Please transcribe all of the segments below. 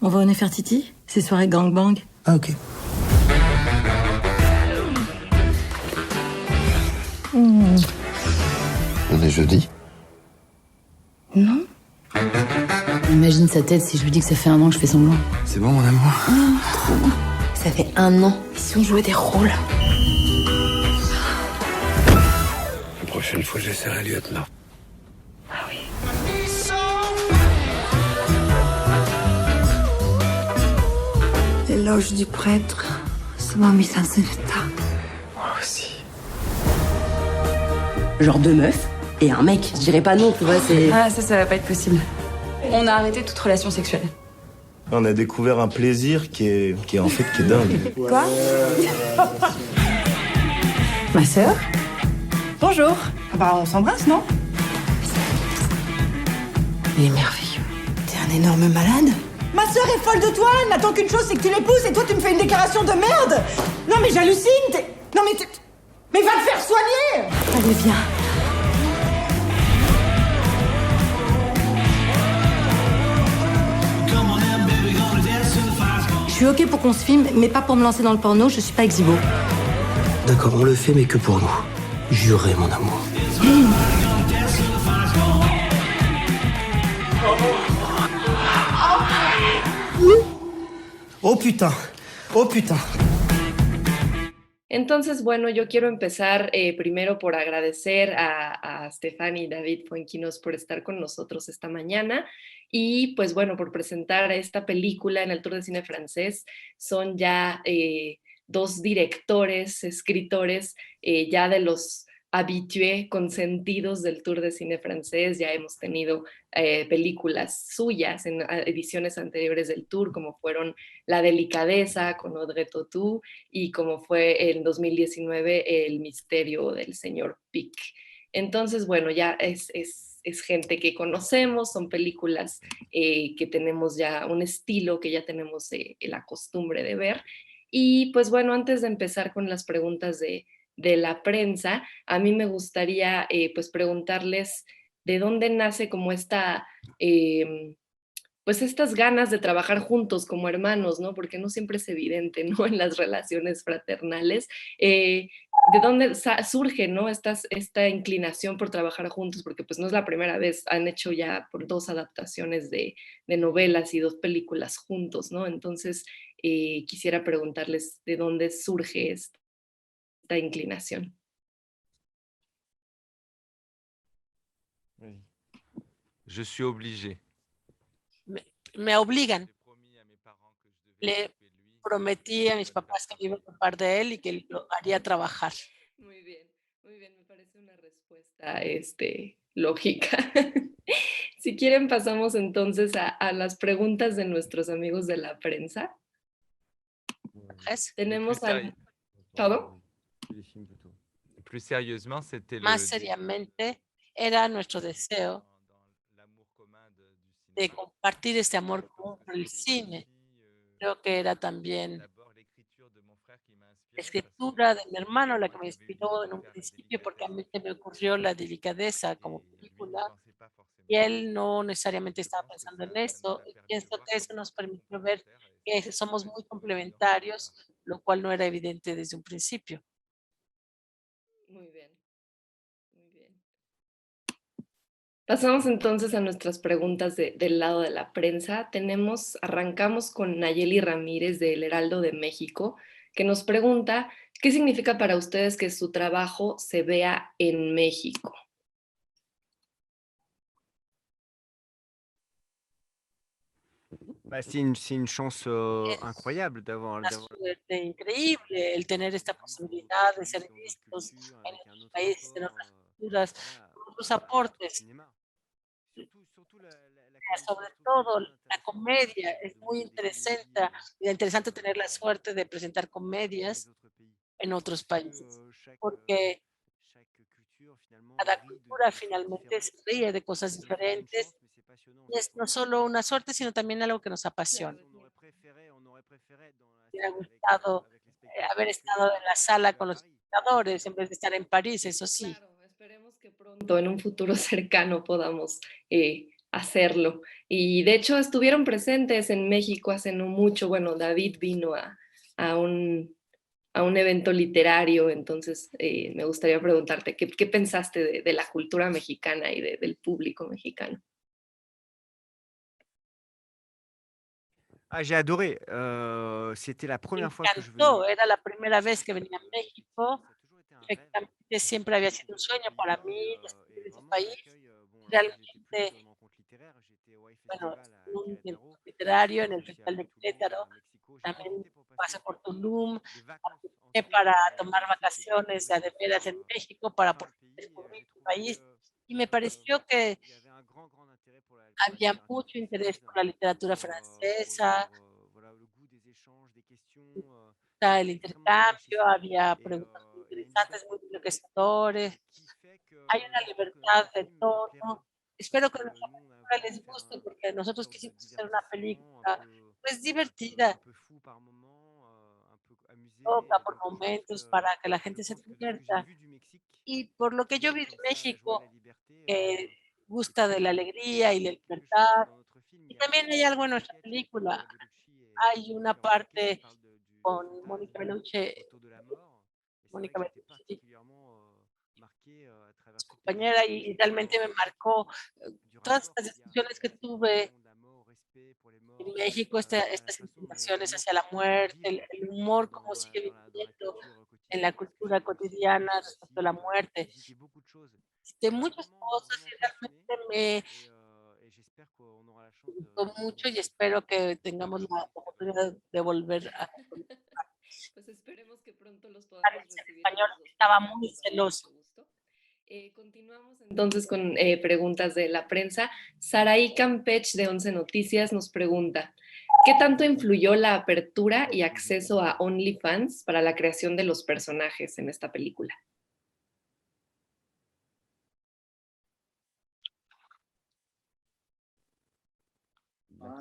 On va au Nefertiti? C'est soirée gangbang. Ah, ok. On est jeudi. Non? Imagine sa tête si je lui dis que ça fait 1 an que je fais semblant. C'est bon, mon amour? Ça fait 1 an. Ils ont joué des rôles. La prochaine fois, j'essaierai lieutenant. Ah oui. L'éloge du prêtre, ça m'a mise dans un état. Moi aussi. Genre 2 meufs et un mec. Je dirais pas non, tu vois, c'est... Ah, ça va pas être possible. On a arrêté toute relation sexuelle. On a découvert un plaisir qui est dingue. Quoi? Ma sœur? Bonjour. Ah bah, on s'embrasse, non? Il est merveilleux. T'es un énorme malade? Ma sœur est folle de toi, elle n'attend qu'une chose, c'est que tu l'épouses et toi tu me fais une déclaration de merde. Non mais j'hallucine, Non mais va te faire soigner. Allez, viens. Je suis ok pour qu'on se filme, mais pas pour me lancer dans le porno, je suis pas exhibo. D'accord, on le fait, mais que pour nous. Jurez, mon amour. Oh putain. Oh putain. Entonces, bueno, yo quiero empezar primero por agradecer a Stephanie y David Fuenquinos por estar con nosotros esta mañana y pues bueno, por presentar esta película en el Tour de Cine Francés. Son ya 2 directores, escritores ya de los habitués consentidos del Tour de Cine Francés. Ya hemos tenido películas suyas en ediciones anteriores del Tour, como fueron La Delicadeza con Audrey Tautou y como fue en 2019 El Misterio del Señor Pic. Entonces, bueno, ya es gente que conocemos, son películas que tenemos ya un estilo, que ya tenemos la costumbre de ver. Y pues bueno, antes de empezar con las preguntas de la prensa, a mí me gustaría pues preguntarles de dónde nace como esta, pues estas ganas de trabajar juntos como hermanos, ¿no? Porque no siempre es evidente, ¿no? En las relaciones fraternales. ¿De dónde surge, ¿no? Esta inclinación por trabajar juntos? Porque pues no es la primera vez, han hecho ya por 2 adaptaciones de novelas y 2 películas juntos, ¿no? Entonces quisiera preguntarles de dónde surge esta inclinación. Je suis obligé. Me obligan. Le prometí a mis papás que me iba a ocupar de él y que lo haría trabajar. Muy bien, me parece una respuesta lógica. Si quieren pasamos entonces a las preguntas de nuestros amigos de la prensa. Tenemos a... ¿Todo? Plus sérieusement, c'était Más seriamente, era nuestro deseo de compartir este amor por el cine. Creo que era también la escritura de mi hermano la que me inspiró en un principio, porque a mí se me ocurrió La Delicadeza como película y él no necesariamente estaba pensando en eso. Y pienso que eso nos permitió ver que somos muy complementarios, lo cual no era evidente desde un principio. Muy bien. Pasamos entonces a nuestras preguntas del lado de la prensa. Arrancamos con Nayeli Ramírez del Heraldo de México, que nos pregunta, ¿qué significa para ustedes que su trabajo se vea en México? C'est une chance incroyable d'avoir... Una suerte increíble el tener esta posibilidad de ser vistos en otros países, en otras culturas, por sus aportes. Sobre todo la comedia es muy interesante tener la suerte de presentar comedias en otros países, porque cada cultura finalmente se ríe de cosas diferentes y es no solo una suerte, sino también algo que nos apasiona. Me ha gustado haber estado en la sala con los espectadores en vez de estar en París, eso sí. Claro, esperemos que pronto, en un futuro cercano, podamos hacerlo. Y de hecho estuvieron presentes en México hace no mucho. Bueno, David vino a a un evento literario, entonces me gustaría preguntarte, ¿qué pensaste de la cultura mexicana y del público mexicano? Ah, j'ai adoré. C'était la Me première fois que je venais. encantó, era la primera vez que venía a México. Efectivamente, siempre había sido un sueño para mí descubrir ese país. Realmente, bueno, en un evento literario en el Festival de Querétaro, también pasé por Tulum, aproveché para tomar vacaciones de veras en México para poder descubrir tu país y me pareció que había mucho interés por la literatura francesa, el intercambio, había preguntas muy interesantes, muy enriquecedores, hay una libertad de tono. Espero que a nuestra película les guste porque nosotros quisimos hacer una película pues divertida, loca por momentos para que la gente se divierta. Y por lo que yo vi de México, que gusta de la alegría y la libertad. Y también hay algo en nuestra película. Hay una parte con Mónica Bellucci, su compañera, y realmente me marcó todas las discusiones que tuve en México, estas inclinaciones hacia la muerte, el humor, cómo sigue viviendo en la cultura cotidiana respecto a la muerte, de muchas cosas, y realmente me gustó mucho y espero que tengamos la oportunidad de volver a Pues esperemos que pronto los podamos en recibir español. los dos Estaba con muy mucho celoso. gusto. Continuamos entonces con preguntas de la prensa. Saraí Campech de Once Noticias nos pregunta, ¿qué tanto influyó la apertura y acceso a OnlyFans para la creación de los personajes en esta película?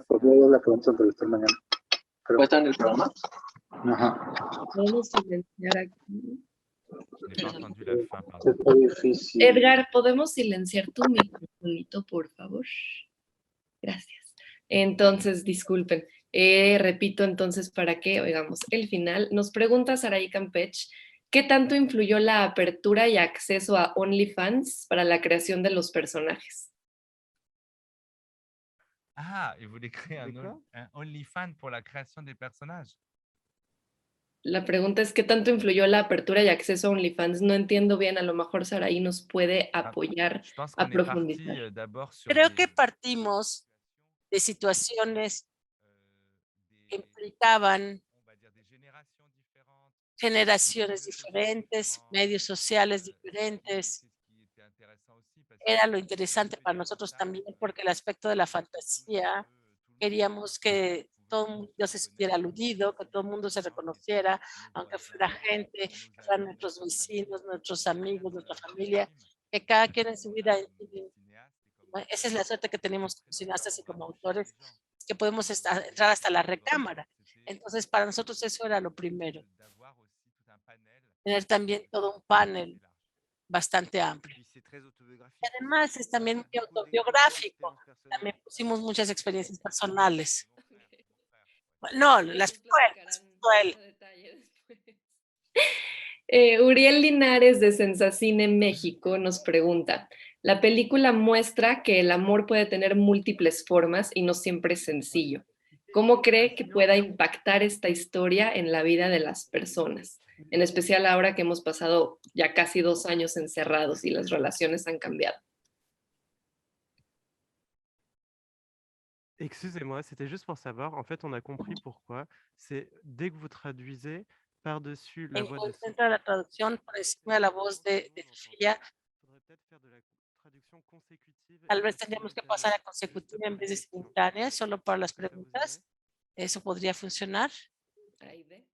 Porque la que vamos a entrevistar mañana. ¿Va a estar en el programa? Ajá. Podemos silenciar aquí. J'ai pas entendu la fin, pardon. C'est pas difícil. Edgar, ¿podemos silenciar tu microfonito, por favor? Gracias. Entonces, disculpen. Repito entonces para que oigamos el final. Nos pregunta Saraí Campech, ¿qué tanto influyó la apertura y acceso a OnlyFans para la creación de los personajes? Ah, il voulait créer un OnlyFans pour la création des personnages. La pregunta es, ¿qué tanto influyó la apertura y acceso a OnlyFans? No entiendo bien, a lo mejor Saraí nos puede apoyar Je pense a qu'on est parti profundizar. d'abord sur Creo que partimos de situaciones que implicaban generaciones diferentes, medios sociales diferentes. Era lo interesante para nosotros también porque el aspecto de la fantasía, queríamos que todo el mundo se sintiera aludido, que todo el mundo se reconociera, aunque fuera gente, que fueran nuestros vecinos, nuestros amigos, nuestra familia, que cada quien en su vida. Esa es la suerte que tenemos como cineastas y como autores, que podemos entrar hasta la recámara. Entonces, para nosotros eso era lo primero. Tener también todo un panel bastante amplio. Y además es también muy autobiográfico. También pusimos muchas experiencias personales. No, las puertas. Uriel Linares de Sensacine México nos pregunta, la película muestra que el amor puede tener múltiples formas y no siempre es sencillo. ¿Cómo cree que pueda impactar esta historia en la vida de las personas? En especial ahora que hemos pasado ya casi 2 años encerrados y las relaciones han cambiado. Excusez-moi, c'était juste pour savoir, en fait, on a compris pourquoi. C'est dès que vous traduisez par-dessus la voix de Entra la traducción por encima de la voz de Sofía. Tal vez tendríamos que pasar a consecutiva en vez de simultánea, solo para las preguntas. ¿Eso podría funcionar? Ahí ve.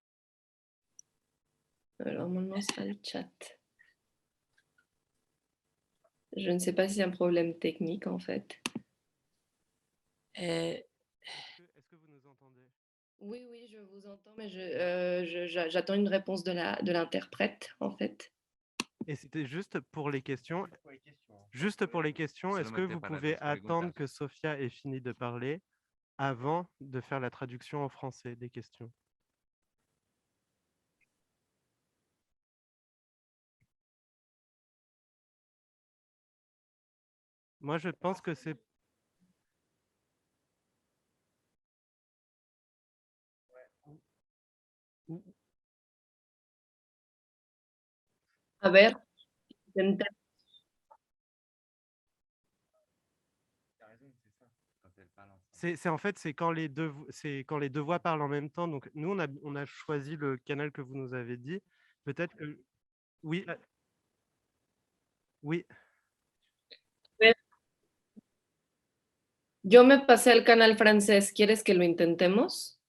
A ver, vámonos al chat. Je ne sais pas si c'est un problème technique, en fait. Est-ce que vous nous entendez? Oui, oui, je vous entends, mais j'attends une réponse de l'interprète, en fait. Et c'était juste pour les questions. Juste pour les questions, est-ce que vous pouvez attendre que Sofia ait fini de parler avant de faire la traduction en français des questions? Moi, je pense que c'est... A ver, intenta- C'est en fait, c'est quand quand les deux voix parlent en même temps. Donc, nous, on a choisi le canal que vous nous avez dit. Peut-être que... Oui, oui. Yo me pasé al canal francés, ¿quieres que lo intentemos?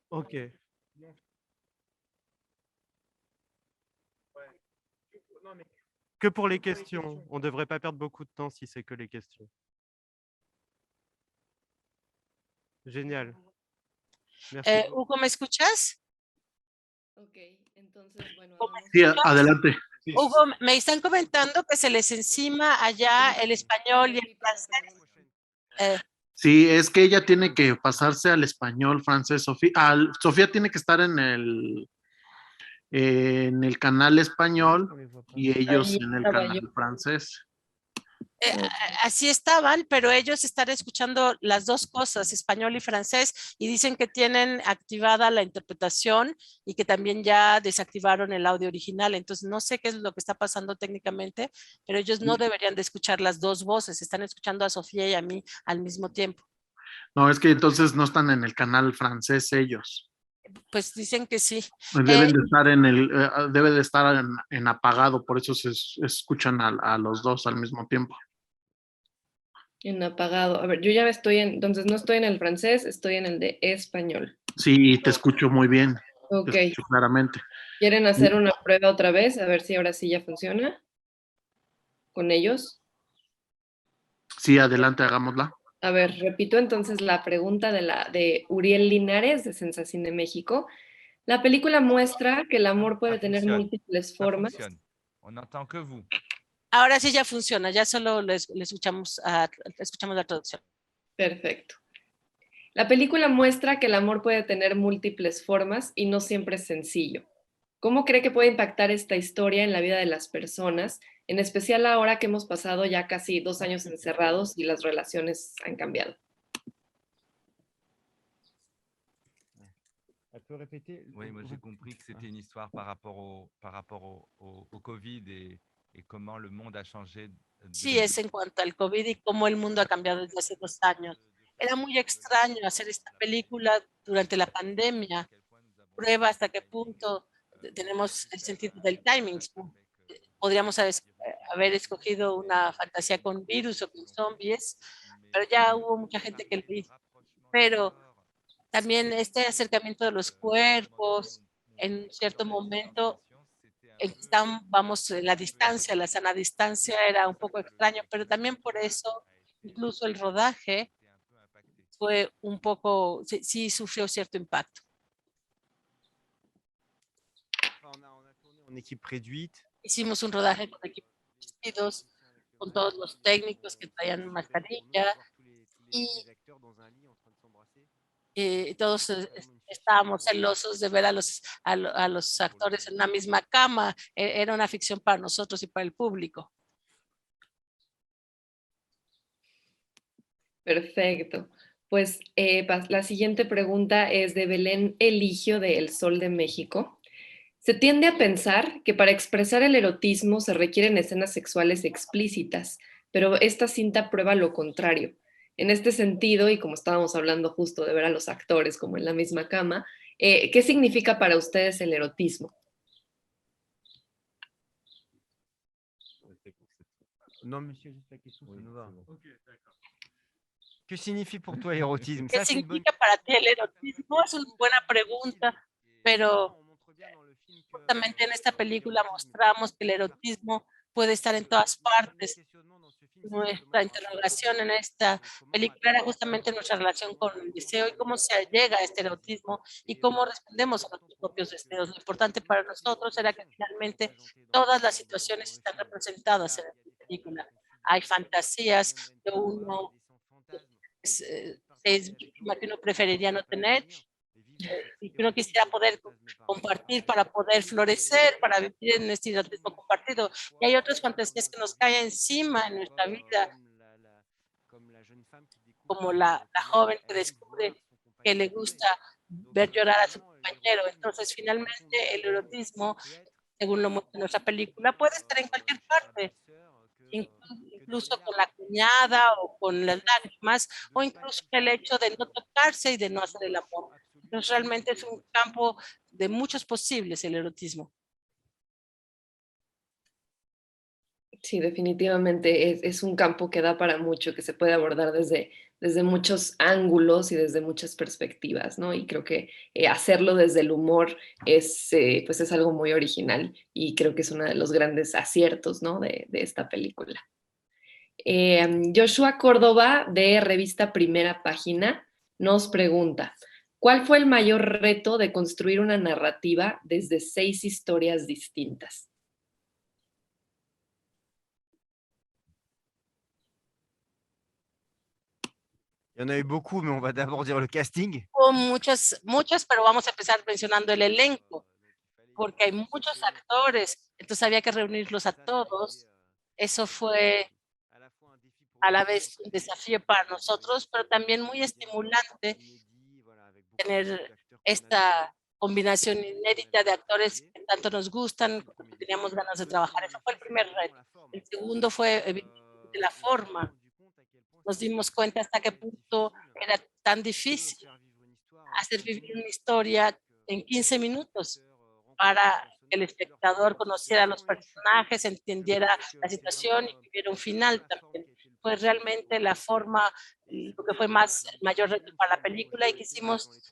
Ok. Que pour les questions. On ne devrait pas perdre beaucoup de temps si c'est que les questions. Génial. Merci. Hugo, ¿me escuchas? Ok, entonces, bueno, Hugo, ¿me vamos Sí, escuchas? adelante. Hugo, me están comentando que se les encima allá el español y el francés. Sí, es que ella tiene que pasarse al español, francés. Sofía tiene que estar en el canal español y ellos Ahí en el estaba yo. canal francés. Así estaban, pero ellos están escuchando las dos cosas, español y francés, y dicen que tienen activada la interpretación y que también ya desactivaron el audio original. Entonces, no sé qué es lo que está pasando técnicamente, pero ellos no deberían de escuchar las dos voces, están escuchando a Sofía y a mí al mismo tiempo. No, es que entonces no están en el canal francés ellos. Pues dicen que sí. Deben de estar debe de estar en apagado, por eso se escuchan a los dos al mismo tiempo. En apagado. A ver, yo ya entonces no estoy en el francés, estoy en el de español. Sí, te escucho muy bien. Ok. Te escucho claramente. ¿Quieren hacer una prueba otra vez? A ver si ahora sí ya funciona con ellos. Sí, adelante, hagámosla. A ver, repito entonces la pregunta de Uriel Linares de Sensacine México. La película muestra que el amor puede tener múltiples formas. On n'entend que vous. Ahora sí ya funciona, ya solo le escuchamos la traducción. Perfecto. La película muestra que el amor puede tener múltiples formas y no siempre es sencillo. ¿Cómo cree que puede impactar esta historia en la vida de las personas, en especial ahora que hemos pasado ya casi 2 años encerrados y las relaciones han cambiado? Oui, moi j'ai compris que c'était une histoire par rapport au Covid et comment le monde a changé. Sí, es en cuanto al COVID y cómo el mundo ha cambiado desde hace 2 años. Era muy extraño hacer esta película durante la pandemia. Prueba hasta qué punto tenemos el sentido del timing. Podríamos haber escogido una fantasía con virus o con zombies, pero ya hubo mucha gente que lo hizo. Pero también este acercamiento de los cuerpos, en cierto momento, vamos, la distancia, la sana distancia era un poco extraño, pero también por eso, incluso el rodaje fue un poco, sí sufrió cierto impacto. En équipe réduite. Hicimos un rodaje con equipos reducidos, con todos los técnicos que traían mascarilla y todos estábamos celosos de ver a los actores en la misma cama. Era una ficción para nosotros y para el público. Perfecto. Pues la siguiente pregunta es de Belén Eligio de El Sol de México. Se tiende a pensar que para expresar el erotismo se requieren escenas sexuales explícitas, pero esta cinta prueba lo contrario. En este sentido, y como estábamos hablando justo de ver a los actores como en la misma cama, ¿qué significa para ustedes el erotismo? Non, monsieur, juste la question, ça nous va. Que signifie pour toi l'érotisme? ¿Qué significa para ti el erotismo? Es una buena pregunta. pero justamente en esta película mostramos que el erotismo puede estar en todas partes. Nuestra interrogación en esta película era justamente nuestra relación con el deseo y cómo se llega a este erotismo y cómo respondemos a nuestros propios deseos. Lo importante para nosotros era que finalmente todas las situaciones están representadas en la película. Hay fantasías que uno es víctima, que uno preferiría no tener y que uno quisiera poder compartir para poder florecer, para vivir en este erotismo compartido. Y hay otras fantasías que nos caen encima en nuestra vida, como la joven que descubre que le gusta ver llorar a su compañero. Entonces, finalmente, el erotismo, según lo muestra nuestra película, puede estar en cualquier parte, incluso con la cuñada o con las lágrimas, o incluso el hecho de no tocarse y de no hacer el amor. Entonces, realmente es un campo de muchos posibles el erotismo. Sí, definitivamente es un campo que da para mucho, que se puede abordar desde muchos ángulos y desde muchas perspectivas, ¿no? Y creo que hacerlo desde el humor pues es algo muy original y creo que es uno de los grandes aciertos, ¿no? de esta película. Joshua Córdoba, de revista Primera Página, nos pregunta, ¿cuál fue el mayor reto de construir una narrativa desde 6 historias distintas? Il y en a eu beaucoup, mais on va d'abord dire le casting. Hubo muchas, pero vamos a empezar mencionando el elenco, porque hay muchos actores, entonces había que reunirlos a todos. Eso fue a la vez un desafío para nosotros, pero también muy estimulante tener esta combinación inédita de actores que tanto nos gustan, que teníamos ganas de trabajar. Eso fue el primer reto. El segundo fue evidentemente la forma. Nos dimos cuenta hasta qué punto era tan difícil hacer vivir una historia en 15 minutos para que el espectador conociera a los personajes, entendiera la situación y viviera un final también. Fue realmente la forma, lo que fue mayor reto para la película, y quisimos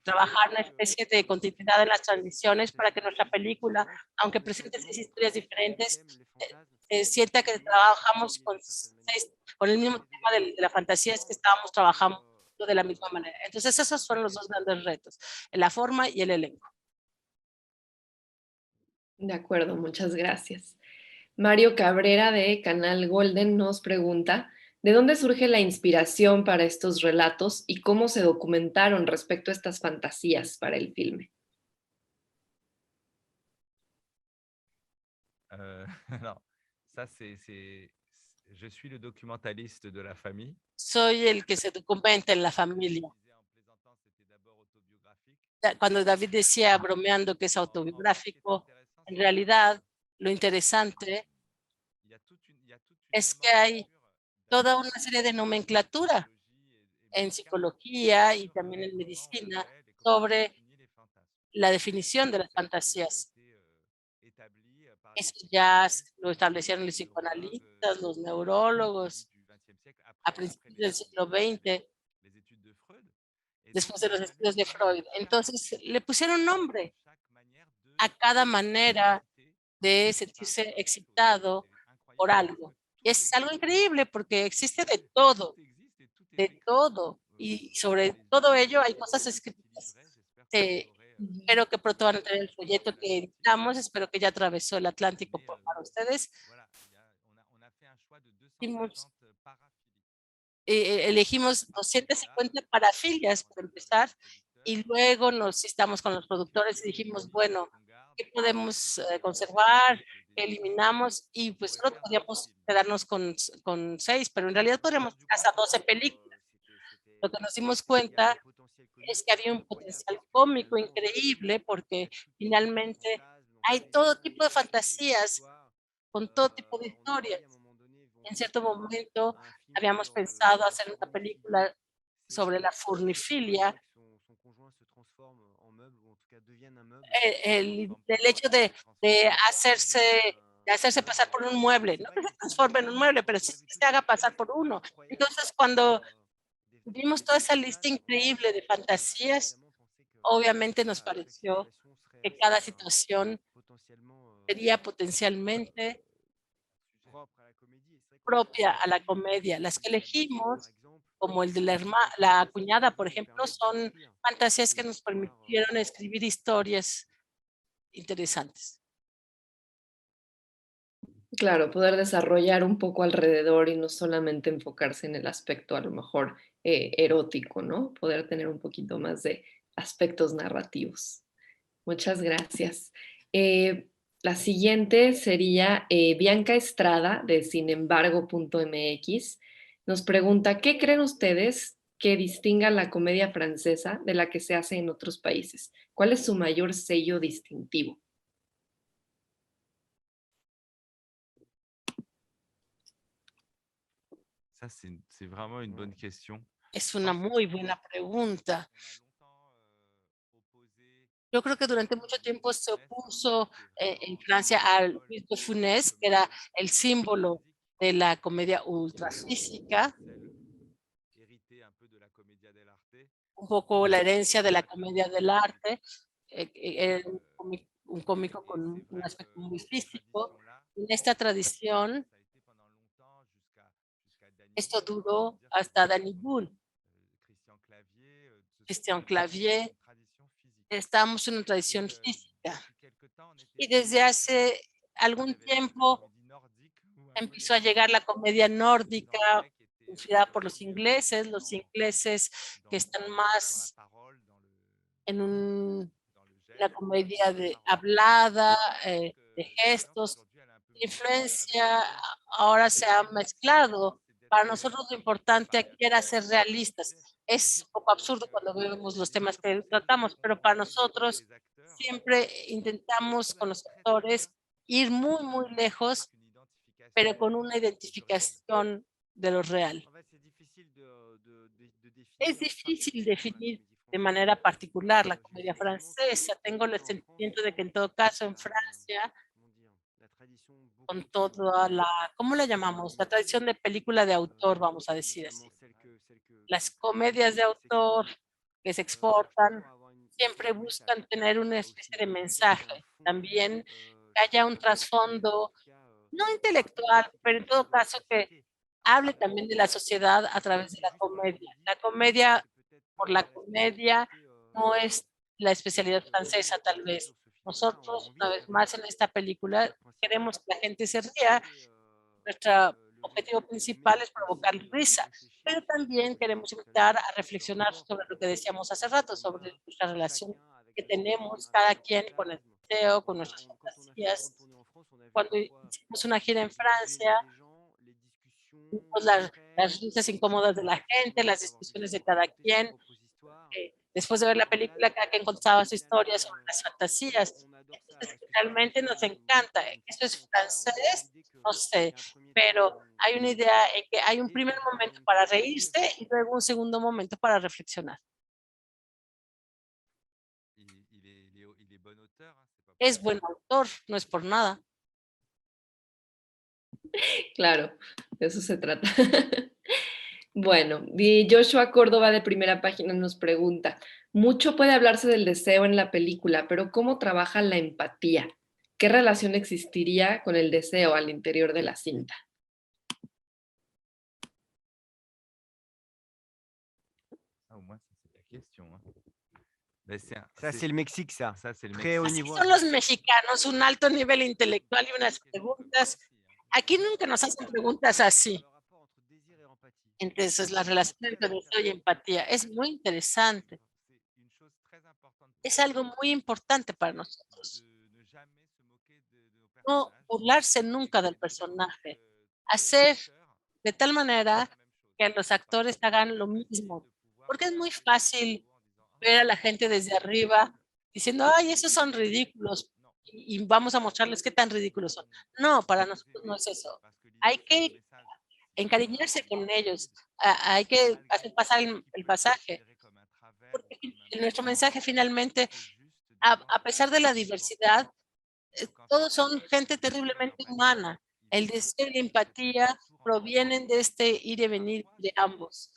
trabajar una especie de continuidad en las transiciones para que nuestra película, aunque presente 6 historias diferentes, sienta que trabajamos con el mismo tema de la fantasía, es que estábamos trabajando de la misma manera. Entonces esos fueron los 2 grandes retos, la forma y el elenco. De acuerdo, muchas gracias. Mario Cabrera, de Canal Golden, nos pregunta, ¿de dónde surge la inspiración para estos relatos y cómo se documentaron respecto a estas fantasías para el filme? Non, ça je suis le documentaliste de la famille. Soy el que se documenta en la familia. Cuando David decía bromeando que es autobiográfico, en realidad lo interesante es que hay toda una serie de nomenclatura en psicología y también en medicina sobre la definición de las fantasías. Eso ya lo establecieron los psicoanalistas, los neurólogos, a principios del siglo XX, después de los estudios de Freud. Entonces, le pusieron nombre a cada manera de sentirse excitado por algo. Y es algo increíble porque existe de todo, y sobre todo ello hay cosas escritas. Espero que pronto van a tener el folleto que editamos, espero que ya atravesó el Atlántico para ustedes. Elegimos 250 parafilias para empezar, y luego nos citamos con los productores y dijimos, bueno, ¿qué podemos conservar? ¿Qué eliminamos? Y pues solo podíamos quedarnos con 6, pero en realidad podríamos hasta 12 películas. Lo que nos dimos cuenta es que había un potencial cómico increíble porque finalmente hay todo tipo de fantasías con todo tipo de historias. En cierto momento habíamos pensado hacer una película sobre la furnifilia, el hecho de hacerse pasar por un mueble, no que se transforme en un mueble, pero sí que se haga pasar por uno. Entonces, cuando vimos toda esa lista increíble de fantasías, Obviamente nos pareció que cada situación sería potencialmente propia a la comedia. Las que elegimos, como el de la cuñada, por ejemplo, son fantasías que nos permitieron escribir historias interesantes. Claro, poder desarrollar un poco alrededor y no solamente enfocarse en el aspecto a lo mejor erótico, ¿no? Poder tener un poquito más de aspectos narrativos. Muchas gracias. La siguiente sería Bianca Estrada de sinembargo.mx. Nos pregunta, ¿qué creen ustedes que distinga la comedia francesa de la que se hace en otros países? ¿Cuál es su mayor sello distintivo? Ça, c'est vraiment une bonne question. Es una muy buena pregunta. Yo creo que durante mucho tiempo se opuso en Francia al Louis de Funès, que era el símbolo de la comedia ultrafísica, un poco la herencia de la comedia del arte, era un cómico con un aspecto muy físico. En esta tradición, esto duró hasta Danny Boone, Christian Clavier. Estamos en una tradición física. Y desde hace algún tiempo empezó a llegar la comedia nórdica, inspirada por los ingleses que están más en una comedia hablada, de gestos. La influencia ahora se ha mezclado. Para nosotros lo importante aquí era ser realistas. Es un poco absurdo cuando vemos los temas que tratamos, pero para nosotros siempre intentamos con los actores ir muy, muy lejos, pero con una identificación de lo real. Es difícil definir de manera particular la comedia francesa. Tengo el sentimiento de que en todo caso en Francia, con toda la, ¿cómo la llamamos? La tradición de película de autor, vamos a decir así. Las comedias de autor que se exportan siempre buscan tener una especie de mensaje. También que haya un trasfondo, no intelectual, pero en todo caso que hable también de la sociedad a través de la comedia. La comedia por la comedia no es la especialidad francesa, tal vez. Nosotros, una vez más en esta película, queremos que la gente se ría. Nuestro objetivo principal es provocar risa, pero también queremos invitar a reflexionar sobre lo que decíamos hace rato, sobre la relación que tenemos cada quien con el deseo, con nuestras fantasías. Cuando hicimos una gira en Francia, vimos las risas incómodas de la gente, las discusiones de cada quien. Después de ver la película, cada quien contaba su historia sobre las fantasías. Entonces, realmente nos encanta. ¿Esto es francés? No sé, pero hay una idea en que hay un primer momento para reírse y luego un segundo momento para reflexionar. Es buen autor, no es por nada. Claro, de eso se trata. Bueno, Joshua Córdoba de Primera Página nos pregunta, mucho puede hablarse del deseo en la película, pero ¿cómo trabaja la empatía? ¿Qué relación existiría con el deseo al interior de la cinta? Ça, c'est le Mexique, ça. Très haut Así niveau. son los mexicanos, un alto nivel intelectual y unas preguntas. Aquí nunca nos hacen preguntas así. Entonces, la relación entre deseo y empatía es muy interesante. Es algo muy importante para nosotros. No burlarse nunca del personaje. Hacer de tal manera que los actores hagan lo mismo. Porque es muy fácil ver a la gente desde arriba diciendo, ay, esos son ridículos. Y vamos a mostrarles qué tan ridículos son. No, para nosotros no es eso. Hay que encariñarse con ellos. Hay que hacer pasar el pasaje. Porque nuestro mensaje finalmente, a pesar de la diversidad, todos son gente terriblemente humana. El deseo y la empatía provienen de este ir y venir de ambos.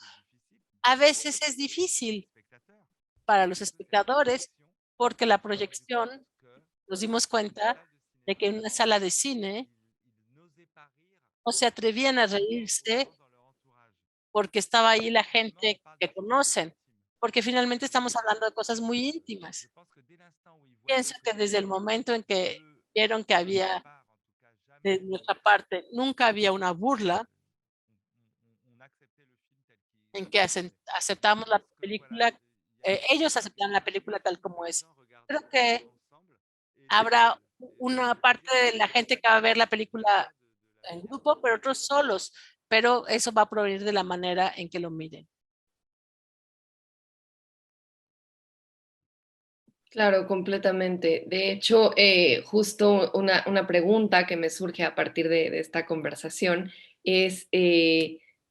A veces es difícil para los espectadores, porque la proyección, nos dimos cuenta de que en una sala de cine no se atrevían a reírse porque estaba ahí la gente que conocen, porque finalmente estamos hablando de cosas muy íntimas. Pienso que desde el momento en que vieron que había, de nuestra parte, nunca había una burla, en que aceptamos la película, ellos aceptan la película tal como es. Creo que habrá una parte de la gente que va a ver la película en grupo, pero otros solos, pero eso va a provenir de la manera en que lo miren. Claro, completamente. De hecho, justo una pregunta que me surge a partir de esta conversación es,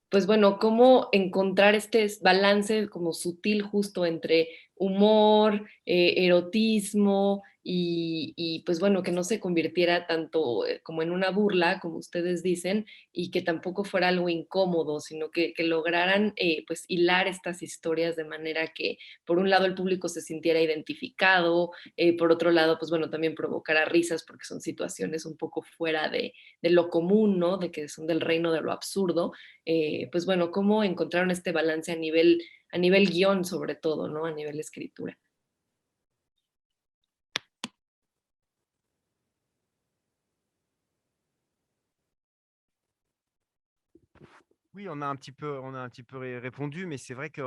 pues bueno, cómo encontrar este balance como sutil justo entre humor, erotismo y pues bueno, que no se convirtiera tanto como en una burla, como ustedes dicen, y que tampoco fuera algo incómodo, sino que lograran pues hilar estas historias de manera que por un lado el público se sintiera identificado, por otro lado, pues bueno, también provocara risas porque son situaciones un poco fuera de lo común, ¿no? De que son del reino de lo absurdo. Pues bueno, cómo encontraron este balance a nivel guión sobre todo, ¿no? A nivel escritura. Oui, on a un petit peu répondu, mais c'est vrai que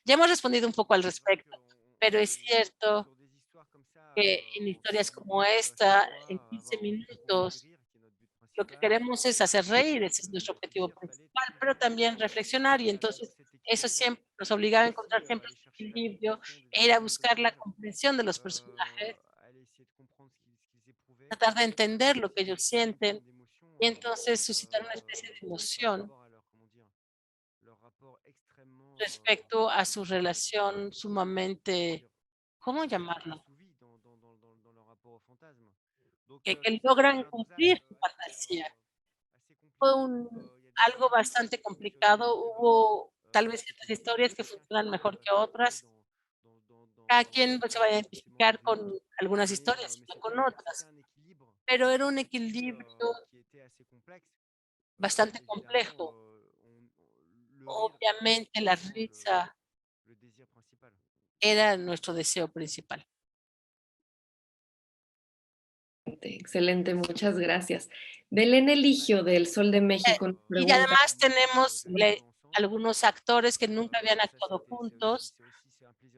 Ya hemos respondido un poco al respecto, pero es cierto que en historias como esta, en 15 minutos, lo que queremos es hacer reír, ese es nuestro objetivo principal, pero también reflexionar, y entonces eso siempre nos obligaba a encontrar siempre el equilibrio, e ir a buscar la comprensión de los personajes, tratar de entender lo que ellos sienten, y entonces suscitar una especie de emoción respecto a su relación sumamente, ¿cómo llamarlo? Que logran cumplir su fantasía. Fue algo bastante complicado. Hubo tal vez ciertas historias que funcionan mejor que otras. Cada quien pues, se va a identificar con algunas historias y no con otras. Pero era un equilibrio bastante complejo. Obviamente la risa era nuestro deseo principal. Excelente, muchas gracias. Belén Eligio del Sol de México nos Y pregunta, además tenemos algunos actores que nunca habían actuado juntos,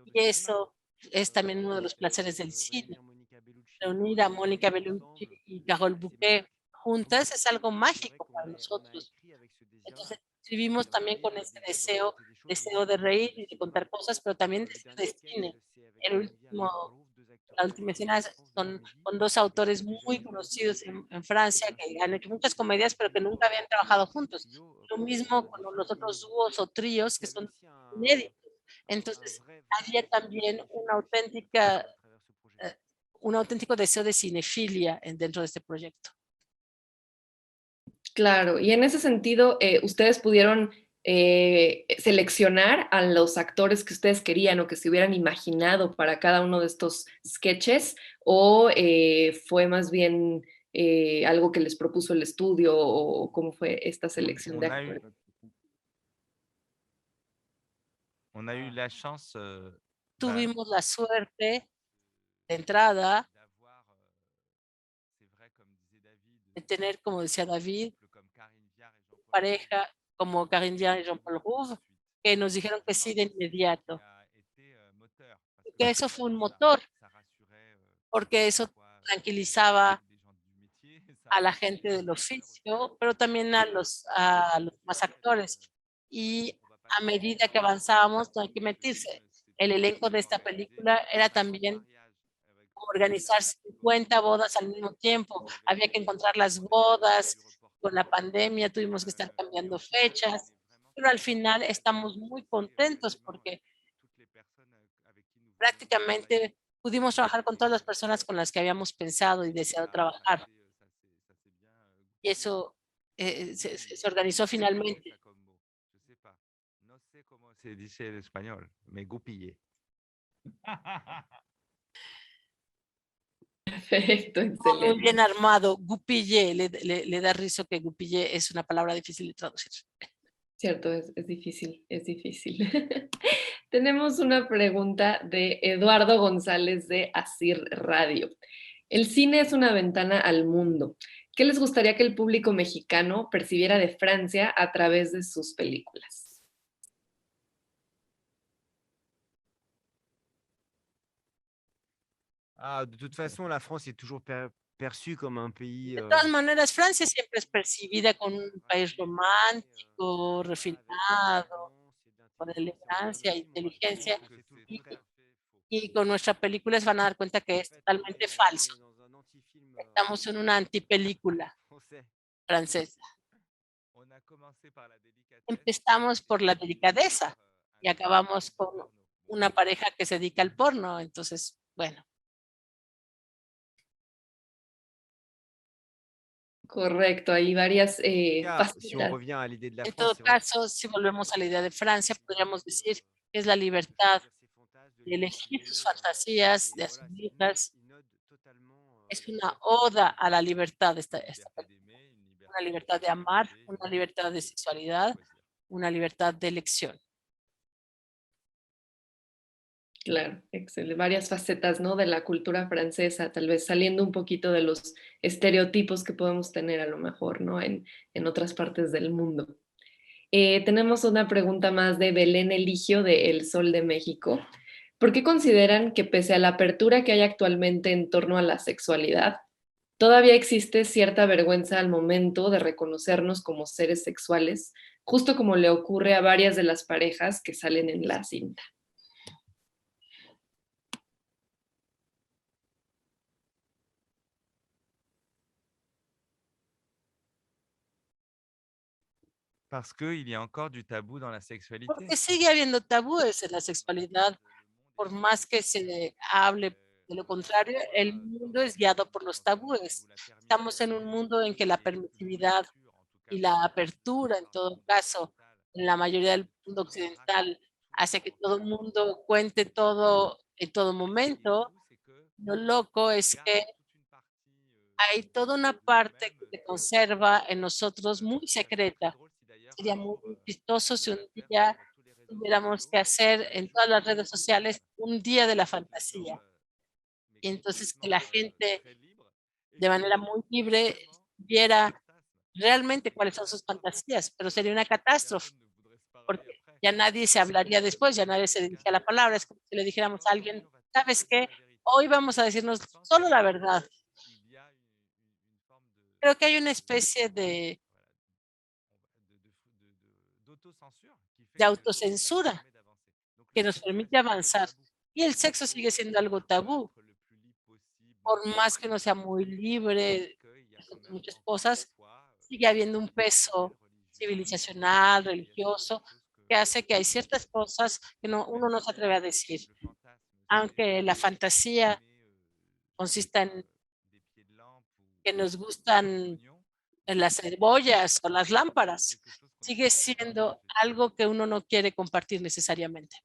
y eso es también uno de los placeres del cine. Reunir a Mónica Bellucci y Carole Bouquet juntas es algo mágico para nosotros. Entonces, escribimos también con ese deseo de reír y de contar cosas, pero también deseo de cine. La última escena son con dos autores muy conocidos en Francia que han hecho muchas comedias, pero que nunca habían trabajado juntos. Lo mismo con los otros dúos o tríos que son inéditos. Entonces, había también un auténtico deseo de cinefilia dentro de este proyecto. claro, y en ese sentido, ustedes pudieron seleccionar a los actores que ustedes querían o que se hubieran imaginado para cada uno de estos sketches, o fue más bien algo que les propuso el estudio, o cómo fue esta selección de actores. On a eu la chance Tuvimos la suerte de entrada de tener, como decía David, pareja como Karine Viard y Jean-Paul Rouve, que nos dijeron que sí de inmediato. Y que eso fue un motor, porque eso tranquilizaba a la gente del oficio, pero también a los más actores. Y a medida que avanzábamos, no hay que mentirse, el elenco de esta película era también organizar 50 bodas al mismo tiempo. Había que encontrar las bodas. Con la pandemia tuvimos que estar cambiando fechas, pero al final estamos muy contentos porque prácticamente pudimos trabajar con todas las personas con las que habíamos pensado y deseado trabajar. Y eso se organizó finalmente. se dice en español, me goupillé. Perfecto, Muy excelente. bien armado, goupillé, le da risa que goupillé es una palabra difícil de traducir. Cierto, es difícil, es difícil. Tenemos una pregunta de Eduardo González de Asir Radio. El cine es una ventana al mundo. ¿Qué les gustaría que el público mexicano percibiera de Francia a través de sus películas? Ah, de toute façon, la France est toujours perçue comme un pays. De todas maneras, Francia siempre es percibida como un país romántico, refinado, con elegancia, inteligencia, y con nuestras películas van a dar cuenta que es totalmente falso. Estamos en una antipelícula francesa. Empezamos por la delicadeza y acabamos con una pareja que se dedica al porno. Entonces, bueno. Correcto, hay varias Si on facetas. revient à l'idée de la En France, todo c'est vrai caso, si volvemos a la idea de Francia, podríamos decir que es la libertad de elegir sus fantasías, de asumirlas. Es una oda a la libertad esta película. Una libertad de amar, una libertad de sexualidad, una libertad de elección. Claro, excelente. Varias facetas, ¿no? De la cultura francesa, tal vez saliendo un poquito de los estereotipos que podemos tener a lo mejor, ¿no? En otras partes del mundo. Tenemos una pregunta más de Belén Eligio de El Sol de México. ¿Por qué consideran que pese a la apertura que hay actualmente en torno a la sexualidad, todavía existe cierta vergüenza al momento de reconocernos como seres sexuales, justo como le ocurre a varias de las parejas que salen en la cinta? Parce qu'il y a encore du tabou dans la sexualité. Porque sigue habiendo tabúes en la sexualidad. Por más que se hable de lo contrario, el mundo es guiado por los tabúes. Estamos en un mundo en que la permisividad y la apertura, en todo caso, en la mayoría del mundo occidental, hace que todo el mundo cuente todo en todo momento. Lo loco es que hay toda una parte que se conserva en nosotros muy secreta. Sería muy chistoso si un día tuviéramos que hacer en todas las redes sociales un día de la fantasía. Y entonces que la gente de manera muy libre viera realmente cuáles son sus fantasías, pero sería una catástrofe, porque ya nadie se hablaría después, ya nadie se dirigía la palabra. Es como si le dijéramos a alguien, ¿sabes qué? Hoy vamos a decirnos solo la verdad. Creo que hay una especie de autocensura que nos permite avanzar. Y el sexo sigue siendo algo tabú. Por más que no sea muy libre, muchas cosas, sigue habiendo un peso civilizacional, religioso, que hace que hay ciertas cosas que uno no se atreve a decir. Aunque la fantasía consista en que nos gustan las cebollas o las lámparas, sigue siendo algo que uno no quiere compartir necesariamente.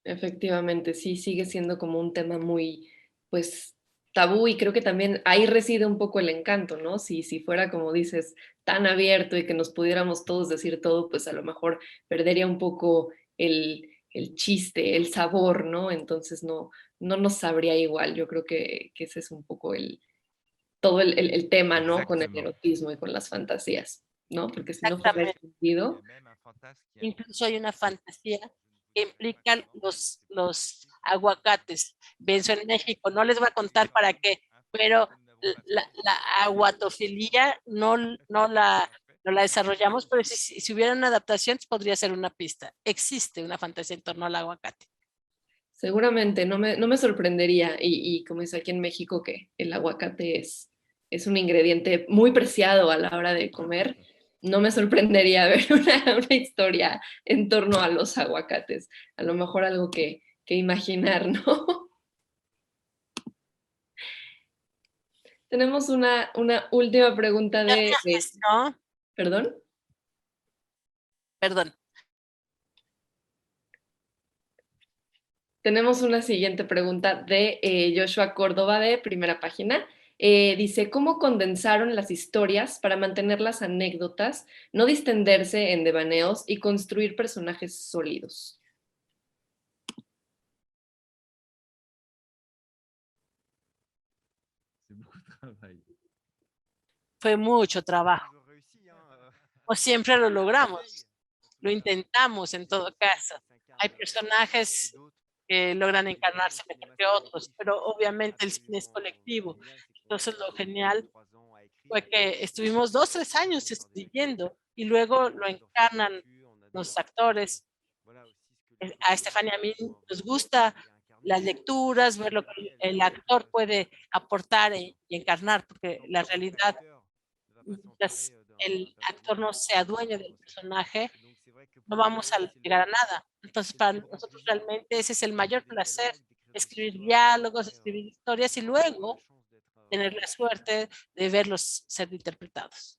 Efectivamente, sí, sigue siendo como un tema muy, pues, tabú, y creo que también ahí reside un poco el encanto, ¿no? Si fuera, como dices, tan abierto y que nos pudiéramos todos decir todo, pues a lo mejor perdería un poco el chiste, el sabor, ¿no? Entonces no nos sabría igual. Yo creo que ese es un poco todo el tema, ¿no? Con el erotismo y con las fantasías, ¿no? Porque si no fuera el sentido. Incluso hay una fantasía que implica los aguacates. Pienso en México, no les voy a contar para qué, pero la aguatofilia no la desarrollamos, pero si hubiera una adaptación podría ser una pista. Existe una fantasía en torno al aguacate. Seguramente, no me sorprendería, y como es aquí en México, que el aguacate es un ingrediente muy preciado a la hora de comer, no me sorprendería ver una historia en torno a los aguacates. A lo mejor algo que imaginar, ¿no? Tenemos una última pregunta de... ¿No? ¿Perdón? Perdón. Tenemos una siguiente pregunta de Joshua Córdoba de Primera Página. Dice, ¿cómo condensaron las historias para mantener las anécdotas, no distenderse en devaneos y construir personajes sólidos? Fue mucho trabajo. O siempre lo logramos. Lo intentamos en todo caso. Hay personajes que logran encarnarse mejor que otros, pero obviamente el cine es colectivo. Entonces lo genial fue que estuvimos 2, 3 años escribiendo y luego lo encarnan los actores. A Estefania y a mí nos gusta las lecturas, ver lo que el actor puede aportar y encarnar, porque la realidad, mientras el actor no sea dueño del personaje, no vamos a llegar a nada. Entonces, para nosotros realmente ese es el mayor placer, escribir diálogos, escribir historias y luego tener la suerte de verlos ser interpretados.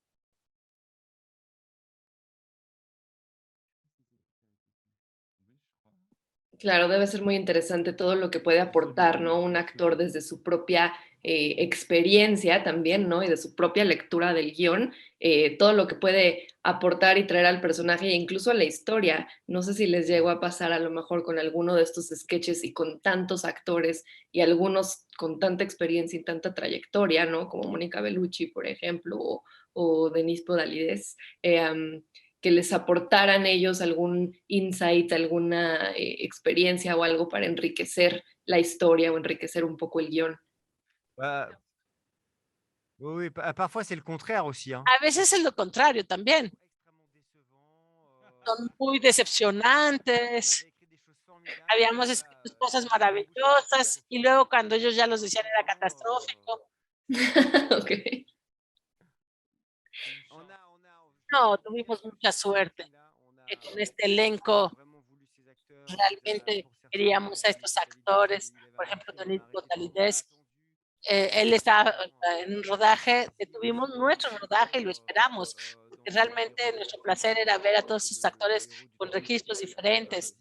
Claro, debe ser muy interesante todo lo que puede aportar, ¿no? Un actor desde su propia experiencia también, ¿no? Y de su propia lectura del guión, todo lo que puede aportar y traer al personaje e incluso a la historia. No sé si les llegó a pasar a lo mejor con alguno de estos sketches y con tantos actores y algunos con tanta experiencia y tanta trayectoria, ¿no? Como Mónica Bellucci, por ejemplo, o Denise Podalides. Que les aportaran ellos algún insight, alguna experiencia o algo para enriquecer la historia o enriquecer un poco el guión. Oui, parfois c'est le contraire aussi, hein. A veces es lo contrario también. Son muy decepcionantes. Habíamos escrito cosas maravillosas y luego cuando ellos ya los decían era catastrófico. Okay. No, tuvimos mucha suerte que con este elenco realmente queríamos a estos actores, por ejemplo, Denis Podalides. Él estaba en un rodaje, tuvimos nuestro rodaje y lo esperamos, porque realmente nuestro placer era ver a todos esos actores con registros diferentes.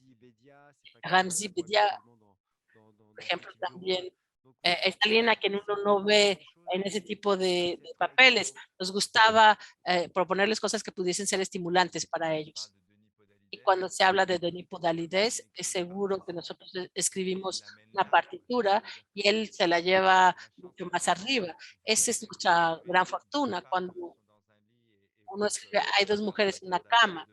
Ramzy Bedia, por ejemplo, también es alguien a quien uno no ve en ese tipo de papeles. Nos gustaba proponerles cosas que pudiesen ser estimulantes para ellos. Y cuando se habla de Denis Podalides, es seguro que nosotros escribimos una partitura y él se la lleva mucho más arriba. Esa es nuestra gran fortuna. Cuando uno escribe, hay 2 mujeres en una cama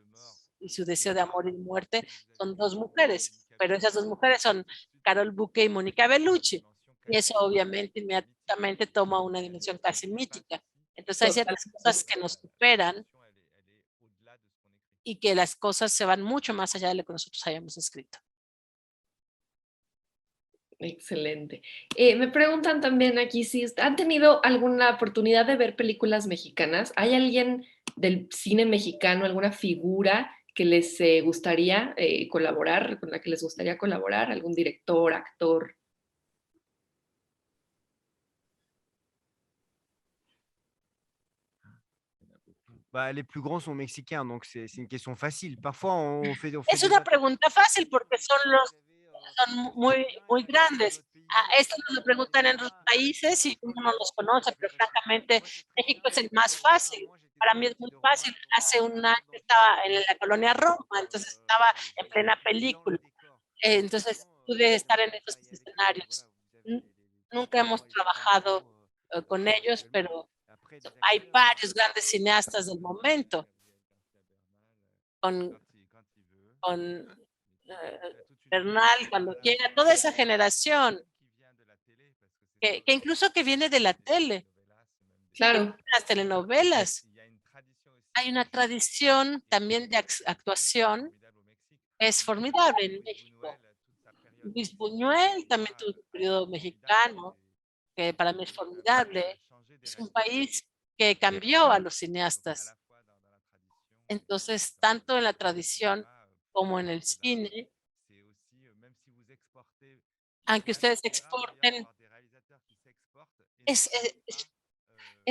y su deseo de amor y muerte son 2 mujeres, pero esas 2 mujeres son Carol Bouquet y Mónica Bellucci. Y eso obviamente inmediatamente toma una dimensión casi mítica. Entonces hay ciertas cosas que nos superan y que las cosas se van mucho más allá de lo que nosotros hayamos escrito. Excelente. Me preguntan también aquí si han tenido alguna oportunidad de ver películas mexicanas. ¿Hay alguien del cine mexicano, alguna figura que les gustaría colaborar, con la que les gustaría colaborar? ¿Algún director, actor? Bah, les plus grands sont mexicains, donc c'est une question facile. Parfois, on fait Es una pregunta fácil porque son muy, muy grandes. Esto nos lo preguntan en otros países y uno no los conoce, pero francamente México es el más fácil. Para mí es muy fácil. Hace un año estaba en la colonia Roma, entonces estaba en plena película. Entonces pude estar en esos escenarios. Nunca hemos trabajado con ellos, pero hay varios grandes cineastas del momento. Con Bernal, cuando quiera, toda esa generación que incluso que viene de la tele, claro, las telenovelas. Hay una tradición también de actuación, es formidable en México. Luis Buñuel también tuvo un periodo mexicano, que para mí es formidable. Es un país que cambió a los cineastas. Entonces, tanto en la tradición como en el cine, aunque ustedes exporten,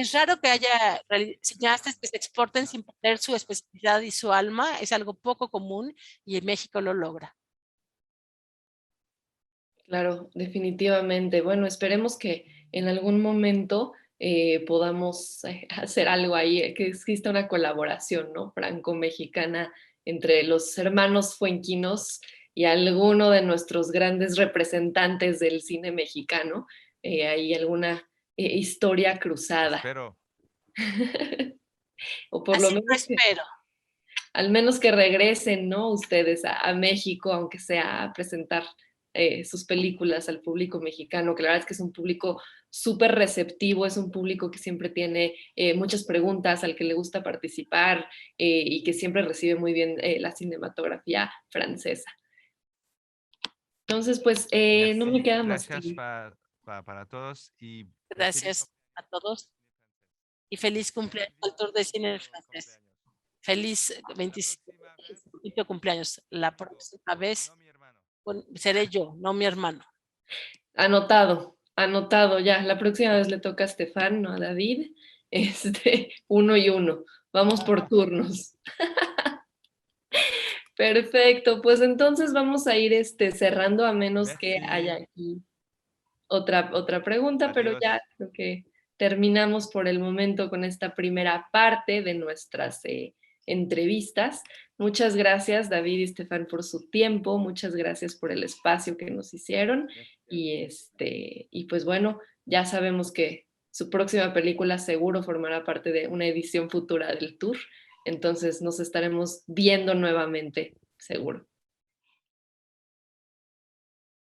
es raro que haya cineastas que se exporten sin perder su especialidad y su alma. Es algo poco común y en México lo logra. Claro, definitivamente. Bueno, esperemos que en algún momento podamos hacer algo ahí, que exista una colaboración, ¿no? Franco-mexicana entre los hermanos fuenquinos y alguno de nuestros grandes representantes del cine mexicano. Hay alguna historia cruzada. Espero. O por lo menos espero. Al menos que regresen, ¿no? Ustedes a México, aunque sea a presentar sus películas al público mexicano, que la verdad es que es un público súper receptivo, es un público que siempre tiene muchas preguntas, al que le gusta participar y que siempre recibe muy bien la cinematografía francesa. Entonces, pues no me queda más que... Gracias para todos y... Gracias a todos y feliz cumpleaños al Tour de Cine Francés. Feliz 25 cumpleaños. La próxima vez seré yo, no mi hermano. Anotado ya. La próxima vez le toca a Estefan, no a David. 1 y 1. Vamos por turnos. Perfecto, pues entonces vamos a ir cerrando, a menos que haya aquí otra pregunta. Adiós. Pero ya creo que terminamos por el momento con esta primera parte de nuestras entrevistas. Muchas gracias, David y Estefan, por su tiempo. Muchas gracias por el espacio que nos hicieron. Y pues bueno, ya sabemos que su próxima película seguro formará parte de una edición futura del tour. Entonces nos estaremos viendo nuevamente, seguro.